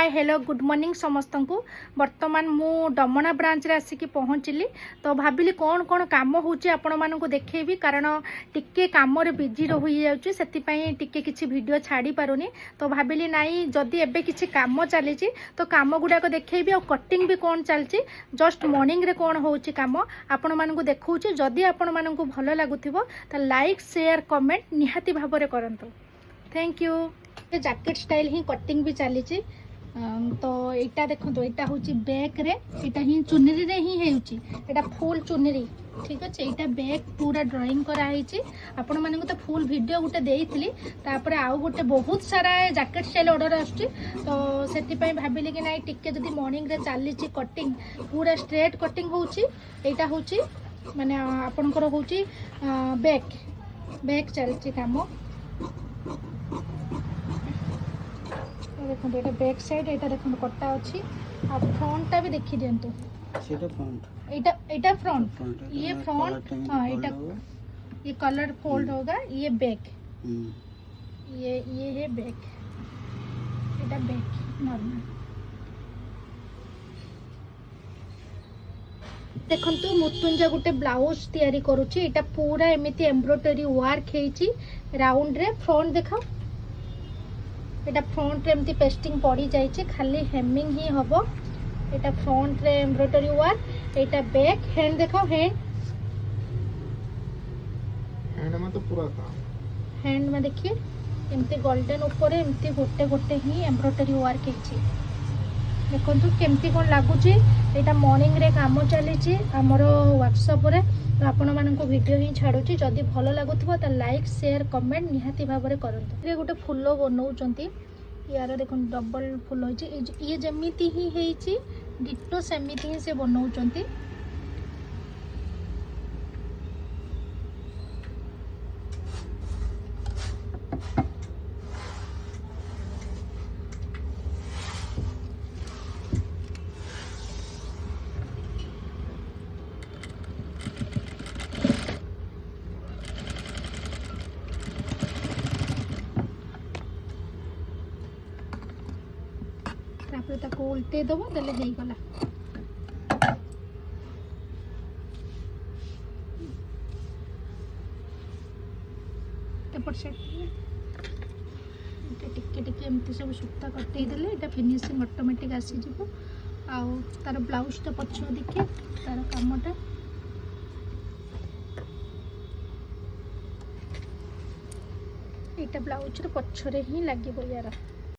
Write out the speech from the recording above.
Hi hello good morning समस्त को। बर्तमान मु डमना ब्रांच रे आसिक पहुँचली तो भाविली कौन कौन काम होची आपण मानक देखेबी कारण टिके काम रे बिजी रही जाउची सेतिपई टिके किछि वीडियो छाड़ी पारुनी तो भाविली नाई जदि एबे किछि काम चली तो काम गुडाक देखेबी और कटिंग भी कौन चलची जस्ट मॉर्निंग रे कौन होची काम आपण मानक देखौची। जदि आपण मानक भलो लागुथिबो त लाइक शेयर कमेंट निहाती भाबरे करंतु। Thank you. Jacket style he cutting भी चली तो यहाँ देखो यहाँ हूँ बैक रे यहाँ ही चुनरी रे ही है फुल चुनरी ठीक अच्छे। यहाँ बैक पूरा ड्राइंग कराई आपण मानक तो फुल वीडियो गोटे देइथिली तापर आउ गोटे बहुत सारा जैकेट स्टाइल ऑर्डर आसुची तो सेतिपई भाबिली कि नाई टिके जदी मॉर्निंग रे चली कटिंग पूरा स्ट्रेट कटिंग होउची। एटा होउची माने आपनकर होउची बैक बैक चलची काम देखो ये बैक साइड ये देखो कटा अच्छी आ फ्रंट भी देखी दिंतु फ्रंट ये फ्रंट हाँ ये कलर फोल्ड होगा ये बैक ये है बैक ये बैक नॉर्मल। देखंतु मुतुंजा गोटे ब्लाउज तैयारी करूची एटा पूरा एमिति एम्ब्रॉयडरी वर्क हेची राउंड रे फ्रंट देखो एटा फ्रंट रे एमती पेस्टिंग पड़ी जाइए खाली हेमिंग ही हबो। एटा फ्रंट रे एम्ब्रॉयडरी वर्क एटा बैक हैंड देखो हैंड में तो पूरा था हैंड में देखिए एमती गोल्डन ऊपर एमती गोटे गोटे ही एम्ब्रॉयडरी वर्क हेची देखंतु केमती कोन लागुची। एटा मॉर्निंग रे काम चली हमर व्हाट्सएप रे आपण मानक वीडियो ही छाड़ुची जदि भलो लागुथबो त लाइक शेयर कमेंट निहाती भाबरे करंतु। ये गोटे फूल बनौचंती यार देखो डबल फूल होची ये जेमिति ही हेची डिटो सेमिति ही से बनौचंती। उल्टे दबो देले हेई गला एपट साइड टिके टिके एमती सब सूता कटई देले एटा फिनिशिंग ऑटोमेटिक आसी जिवो। आ तार ब्लाउज तो पछ देखिए तार कामटा एटा ब्लाउज रे पछरे ही लागिबो यार।